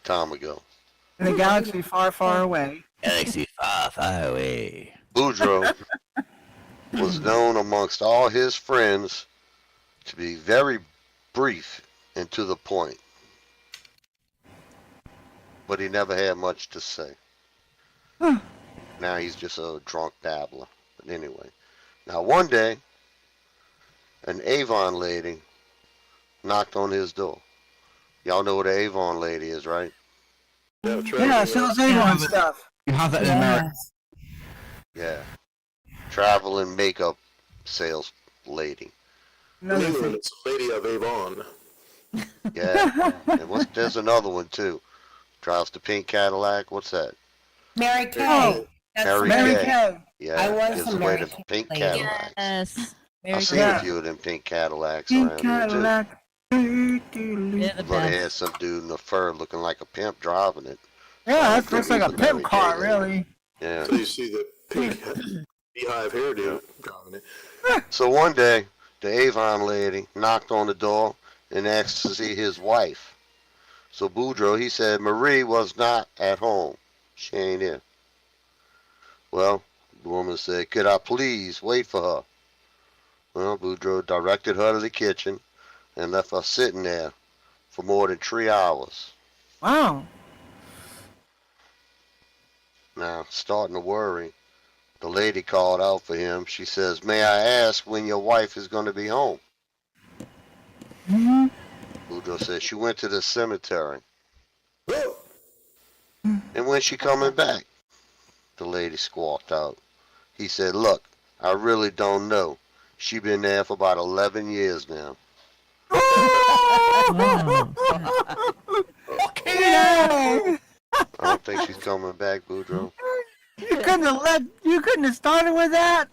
time ago, In a galaxy far, far away. Galaxy far, far away. Boudreaux was known amongst all his friends to be very brief and to the point. But he never had much to say. Now he's just a drunk dabbler. But anyway. Now one day, an Avon lady knocked on his door. Y'all know what an Avon lady is, right? Yeah, sells Avon stuff. You have that in America. Yes. Yeah. Traveling makeup sales lady. Another England, thing. it's Lady of Avon. Yeah. And there's another one too. Drives the pink Cadillac. What's that? Mary Kay. Oh, That's Mary Mary Kay. Kay. Yeah. I was gives a away Mary the Kay pink lady. Cadillacs. Yes. I've Very seen Yeah. a few of them pink Cadillacs Pink around here too. Cadillac. They're the But they had best. some dude in a fur looking like a pimp driving it. Yeah, that looks like a He's a Mary pimp car, Kay lady. really. Yeah. So you see the pink beehive hairdo driving it. So one day, the Avon lady knocked on the door and asked to see his wife. So Boudreaux, he said, "Marie was not at home. She ain't here." Well, the woman said, "Could I please wait for her?" Well, Boudreaux directed her to the kitchen and left her sitting there for more than 3 hours. Wow. Now, starting to worry, the lady called out for him. She says, "May I ask when your wife is going to be home?" Mhm. Boudreaux says, "She went to the cemetery." "And when she coming back?" The lady squawked out. He said, "Look, I really don't know. She been there for about 11 years now." Yay! I don't think she's coming back, Boudreaux. You couldn't have started with that.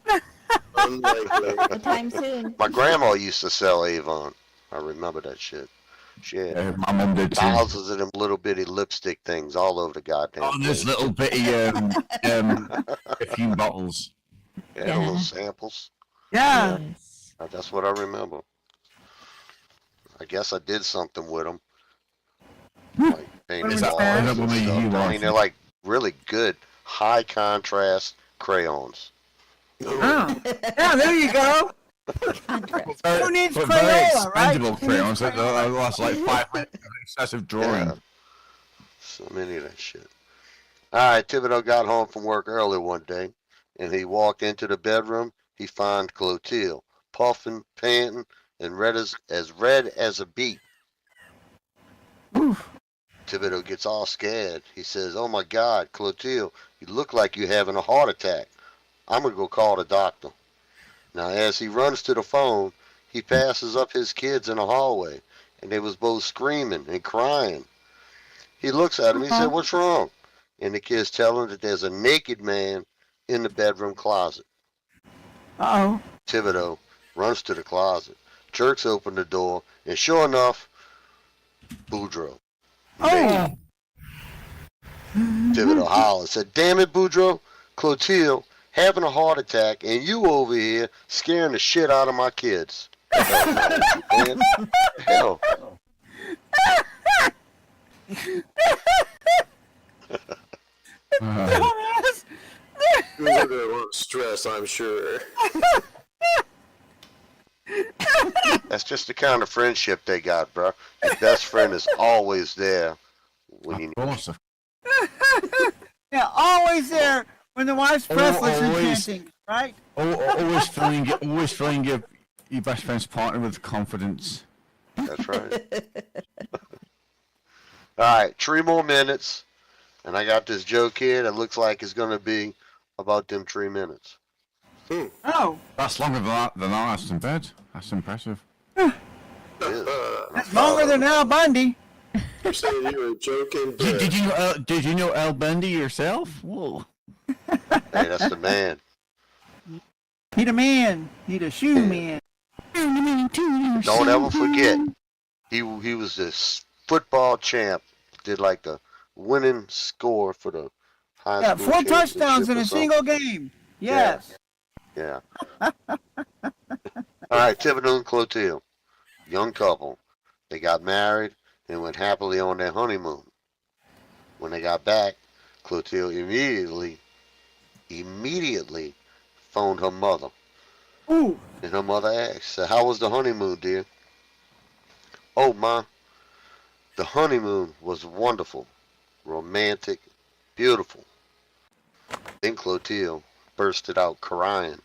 Unlikely. Anytime soon. My grandma used to sell Avon. I remember that shit. She had My mum did too. thousands of them little bitty lipstick things all over the goddamn Oh, place. there's little bitty perfume bottles. Yeah, Yeah. little samples. Yeah. Yes. That's what I remember. I guess I did something with them. Like painted Is walls that and one of stuff. you I mean, they're like really good, high contrast crayons. Oh. Yeah, there you go. Contrast. Who needs But very Crayola, right? expendable Who needs crayons that Crayola? last like 5 minutes of excessive drawing. Yeah. So many of that shit. Alright, Thibodeau got home from work early one day, and he walked into the bedroom. He found Clotilde, puffing, panting, and red as a beet. Oof. Thibodeau gets all scared. He says, "Oh my God, Clotilde, you look like you're having a heart attack. I'm gonna go call the doctor." Now, as he runs to the phone, he passes up his kids in the hallway, and they was both screaming and crying. He looks at him. He said, "What's wrong?" And the kids tell him that there's a naked man in the bedroom closet. Uh-oh. Thibodeau runs to the closet, jerks open the door, and sure enough, Boudreaux. Oh. Thibodeau hollered, said, "Damn it, Boudreaux, Clotilde having a heart attack, and you over here scaring the shit out of my kids." Hell, man. Hell. Dumbass. He was under a lot of stress, I'm sure. That's just the kind of friendship they got, bro. Your best friend is always there when you Of need. course. Yeah, always there when the wife's breathless and always. panting, right? Always filling your best friend's partner with confidence. That's right. All right, 3 more minutes, and I got this joke here that looks like it's gonna be about them 3 minutes. Oh, That's longer than I was in bed. That's impressive. It is. that's longer than Al Bundy. You're saying you were joking, Did you know El Bundy yourself? Whoa. Hey, that's the man. He the man. He the shoe man. Don't ever forget, he was this football champ. Did like the winning score for the high Yeah, school 4 touchdowns championship in or a something. single game. Yes. Yeah. All right, Thibodeau and Clotilde, young couple. They got married and went happily on their honeymoon. When they got back, Clotilde immediately phoned her mother. Ooh. And her mother asked, so "How was the honeymoon, dear?" "Oh, Ma, the honeymoon was wonderful, romantic, beautiful." Then Clotilde bursted out crying.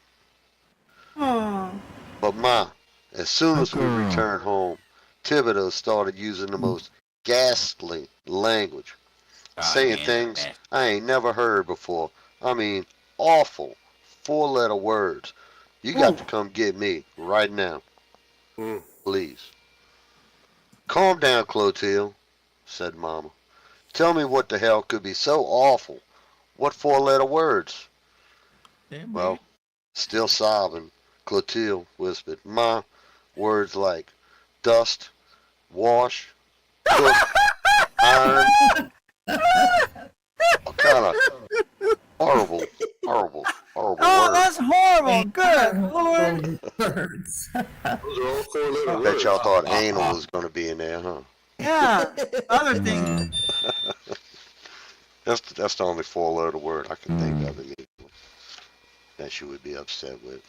Oh. "But Ma, as soon as we girl. returned home, Thibodeau started using the most ghastly language, saying things I ain't never heard before. I mean, awful, 4-letter words. You got to come get me right now, please." "Calm down, Clotilde," said Mama. "Tell me what the hell could be so awful. What 4-letter words?" Well, still sobbing, Clotilde whispered, "Ma, words like dust, wash, cook, iron." Kind of horrible Oh, words. that's horrible. Good Lord. Birds. Those are all 4-letter I words. bet y'all thought anal was going to be in there, huh? Yeah. Other things. That's the only 4-letter word I can think of immediately that she would be upset with.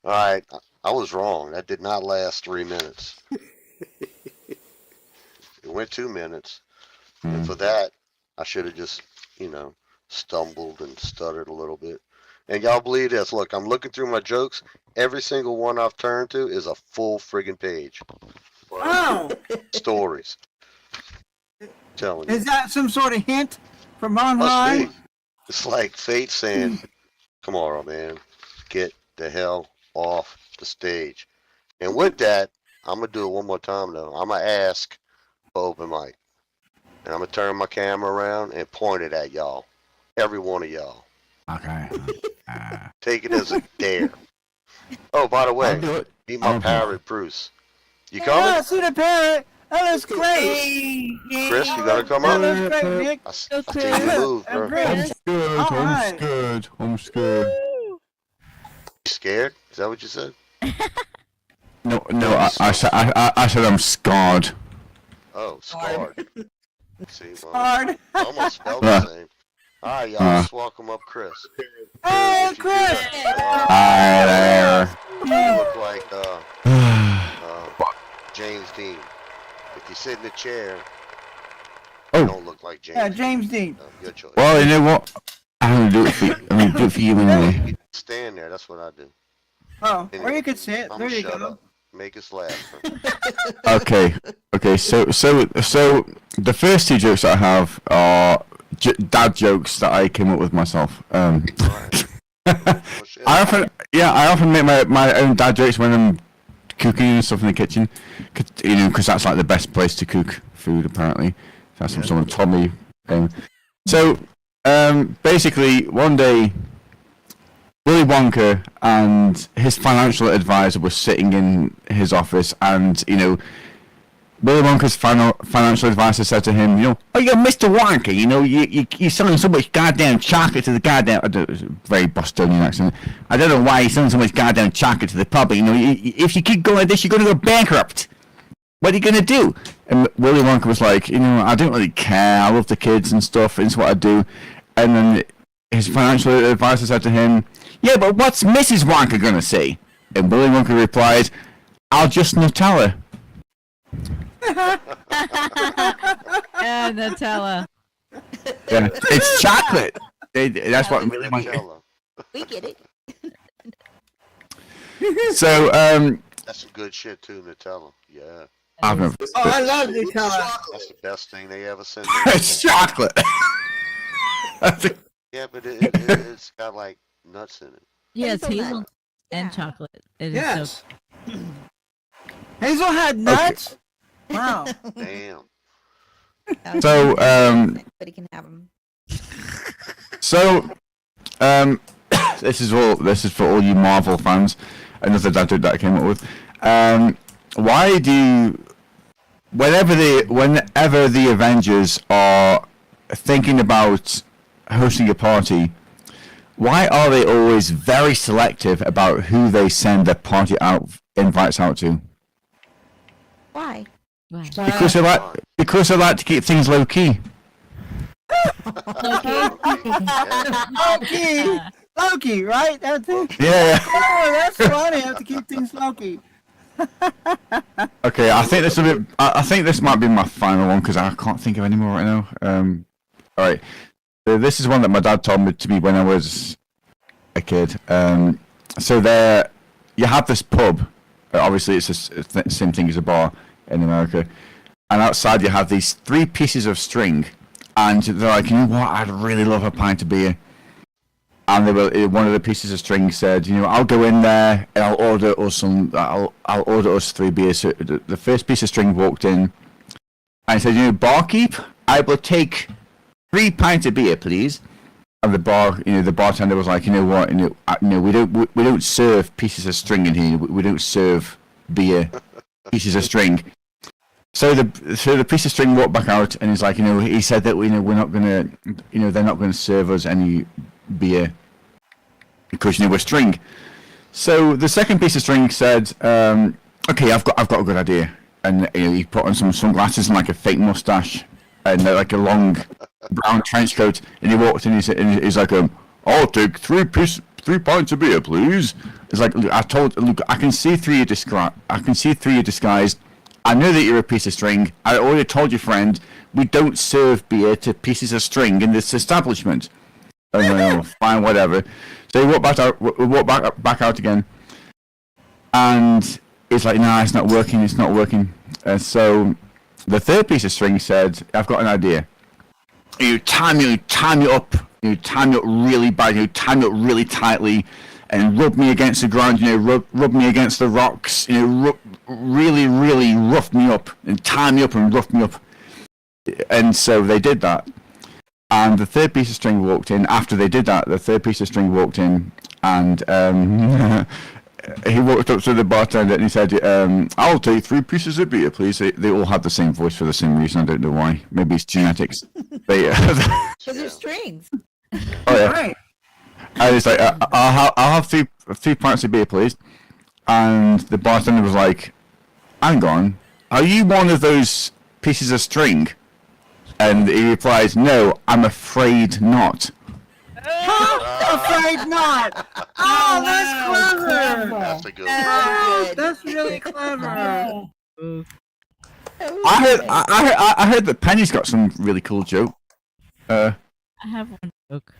All right, I was wrong. That did not last 3 minutes. It went 2 minutes. And for that, I should have just, stumbled and stuttered a little bit. And y'all believe this. Look, I'm looking through my jokes. Every single one I've turned to is a full friggin' page. Oh. Stories. Telling you. Is that some sort of hint from on Must high? be. It's like fate saying, "Come on, man. Get the hell off the stage." And with that, I'm going to do it one more time, though. I'm going to ask for open mic. And I'm going to turn my camera around and point it at y'all. Every one of y'all. Okay. Take it as a dare. Oh, by the I'll way, do it. meet my Okay. parrot, Bruce. You Yeah, coming? see the parrot. That looks great. Chris, you gonna come That up? looks great, Nick. I see you move, bro. And Chris. I'm scared. All right. I'm scared. I'm scared. You scared? Is that what you said? No, I said I'm scarred. Oh, scarred. See, well, Hard. almost spelled the same. All right, y'all, let's welcome up Chris. Hey, Chris! Hi there. You look like James Dean. If you sit in the chair, Oh. you don't look like James. Yeah, James Dean. Your choice. Well, you know what? I'm gonna do it for you. I'm gonna do it for you anyway. You stand there. That's what I do. Oh, or you could sit. I'm There you shut go. up. Make us laugh. Okay. So the first two jokes that I have are dad jokes that I came up with myself. Well, shit. I often make my own dad jokes when I'm cooking and stuff in the kitchen, because that's like the best place to cook food apparently. That's what someone told me. Basically, one day, Willy Wonka and his financial advisor were sitting in his office, and Willy Wonka's financial advisor said to him, "Oh, you're Mr. Wonka. You're selling so much goddamn chocolate to the goddamn." Very Bostonian accent. I don't know why you're selling so much goddamn chocolate to the public. If you keep going like this, you're going to go bankrupt. What are you going to do? And Willy Wonka was like, I don't really care. I love the kids and stuff. It's what I do. And then his financial advisor said to him, "Yeah, but what's Mrs. Wonka going to say?" And Willy Wonka replied, "I'll just Nutella." Nutella. Yeah, it's chocolate. That's what Willy Wonka. Nutella. We get it. So, That's some good shit too, Nutella. Yeah. I've never. Oh, I love Nutella. That's the best thing they ever sent. It's chocolate. Yeah, but it's got like nuts in it. Yes, Hazelnut. hazel and Yeah. chocolate. It is Yes. so. Hazel had nuts? Wow. Damn. So, Anybody can have them. So, this is for all you Marvel fans. Another dad joke that I came up with. Why do whenever the Avengers are thinking about hosting a party, why are they always very selective about who they send their party invites out to? Why? Wow. Because they like to keep things low key. Loki, right? That's it. Yeah. Oh, that's funny. I have to keep things Loki. Okay, I think this might be my final one because I can't think of any more right now. All right, so this is one that my dad told me to me when I was a kid. So there, you have this pub. Obviously, it's the same thing as a bar in America, and outside you have these 3 pieces of string, and they're like, what? I'd really love a pint of beer. And one of the pieces of string said, I'll go in there and I'll order us 3 beers. So the first piece of string walked in and said, "Barkeep, I will take 3 pints of beer, please." And the bartender was like, "What? We don't serve pieces of string in here. We don't serve beer pieces of string." So the piece of string walked back out and he's like, he said that we're not gonna, they're not gonna serve us any beer because we're string. So the second piece of string said, "Okay, I've got a good idea." And he put on some sunglasses and like a fake mustache and like a long brown trench coat. And he walked in. He's like, "I'll take 3 pints of beer, please." It's like, look, I can see through your disguise. I know that you're a piece of string. I already told your friend we don't serve beer to pieces of string in this establishment. Oh, fine, whatever. So he walked back out again, and it's like, "No, it's not working. It's not working." So the third piece of string said, "I've got an idea. You tie me up. You tie me up really bad. You tie me up really tightly, and rub me against the ground. Rub me against the rocks. Really, really rough me up and tie me up and rough me up." And so they did that. And the third piece of string walked in. After they did that, the third piece of string walked in, and he walked up to the bartender and he said, "I'll take 3 pieces of beer, please." They all had the same voice for the same reason. I don't know why. Maybe it's genetics. Because they're strings. Oh yeah. Right. And he's like, "I'll have 3 pints of beer, please." And the bartender was like, "Hang on, are you one of those pieces of string?" And he replies, "No, I'm afraid not." Afraid not. Oh, that's clever. That's a good one. Oh, that's really clever. I heard that Penny's got some really cool joke. I have one joke.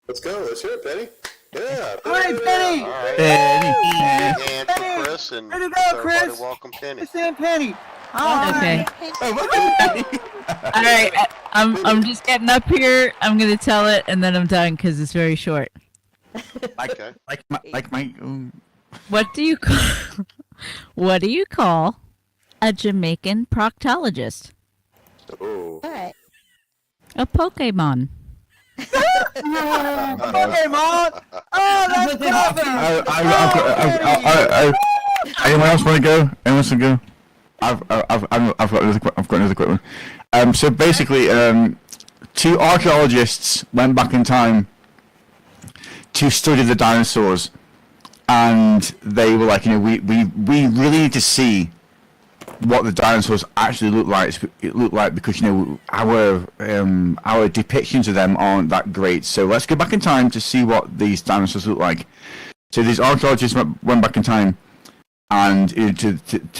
Let's go. Let's hear it, Penny. Yeah. All right, Penny. All right. Penny. Big hand for Chris, and Way to go, everybody Chris. welcome Penny. It's Aunt Penny. All Okay. right. All right. I'm just getting up here. I'm gonna tell it, and then I'm done because it's very short. Okay. Like my. What do you call? What do you call a Jamaican proctologist? Oh. What? A Pokemon. Pokemon. Oh, that's clever. Anyone else want to go? Anyone else want to go? I've got another quick one. So basically, two archaeologists went back in time to study the dinosaurs, and they were like, we really need to see what the dinosaurs actually look like, because our depictions of them aren't that great. So let's go back in time to see what these dinosaurs look like. So these archaeologists went back in time and to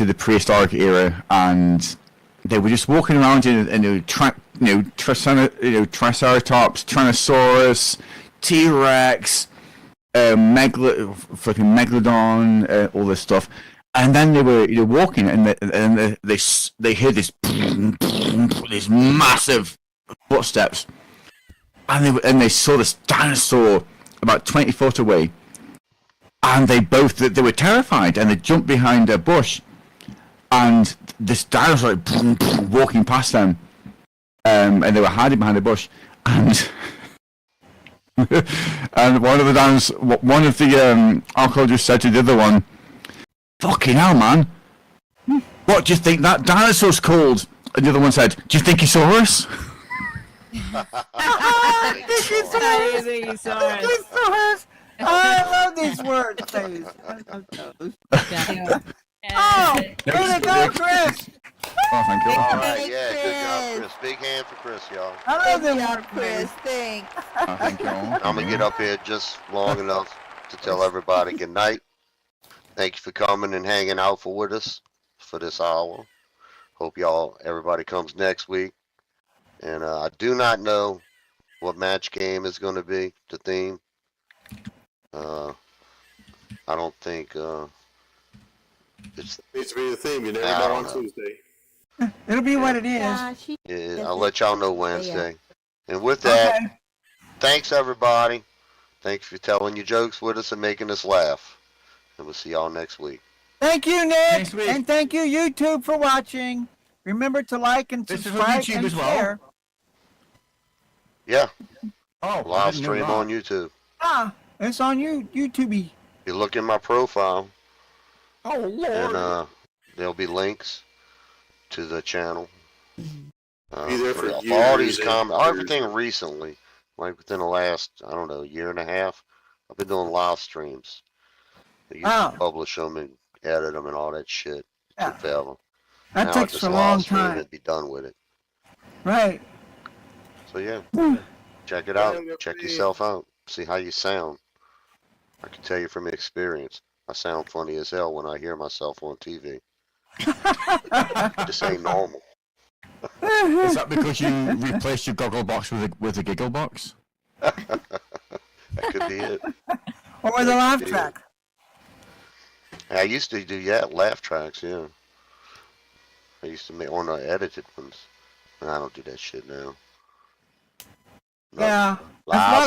the prehistoric era, and they were just walking around in Triceratops, Tyrannosaurus, T-Rex, Megalodon, all this stuff. And then they were walking, and they heard these massive footsteps, and they saw this dinosaur about 20 foot away, and they were terrified, and they jumped behind a bush, and this dinosaur walking past them, and they were hiding behind a bush, and and one of the archaeologists said to the other one, "Fucking hell, man! What do you think that dinosaur's called?" And the other one said, "Do you think he saw us?" I love these words, please. Oh, way to go, Chris. Oh, thank you. All right, Thanks, yeah, good job, Chris. Chris. Big hand for Chris, y'all. I love Good them job, words, Chris. Chris. Thanks. Oh, thank you. I'm gonna get up here just long enough to tell everybody good night. Thank you for coming and hanging out with us for this hour. Hope everybody comes next week. And I do not know what match game is going to be the theme. I don't think it's. Needs to be the theme. You never I know don't on know. Tuesday. It'll be what it is. Yeah, I'll let y'all know Wednesday. And with that, Okay. thanks everybody. Thanks for telling your jokes with us and making us laugh. And we'll see y'all next week. Thank you, Nick, Next week. and thank you, YouTube, for watching. Remember to like and This is on subscribe YouTube and as well? share. Yeah, Oh, live stream on YouTube. Ah, it's on YouTube. You look in my profile, Oh Lord. and there'll be links to the channel. Be there for all these years and comments, years. everything recently, like within the last, I don't know, year and a half, I've been doing live streams. I used Oh. to publish them and edit them and all that shit. Yeah. Took forever. That Now I takes just a live long stream time. and be done with it. Right. So yeah, Hmm. check it out. Yeah, Check yeah. yourself out. See how you sound. I can tell you from experience, I sound funny as hell when I hear myself on TV. This ain't normal. Is that because you replaced your goggle box with a giggle box? That could be it. Or with a laugh Yeah. track. I used to do laugh tracks, yeah. I used to make on the edited ones. And I don't do that shit now. No. Yeah. That's Live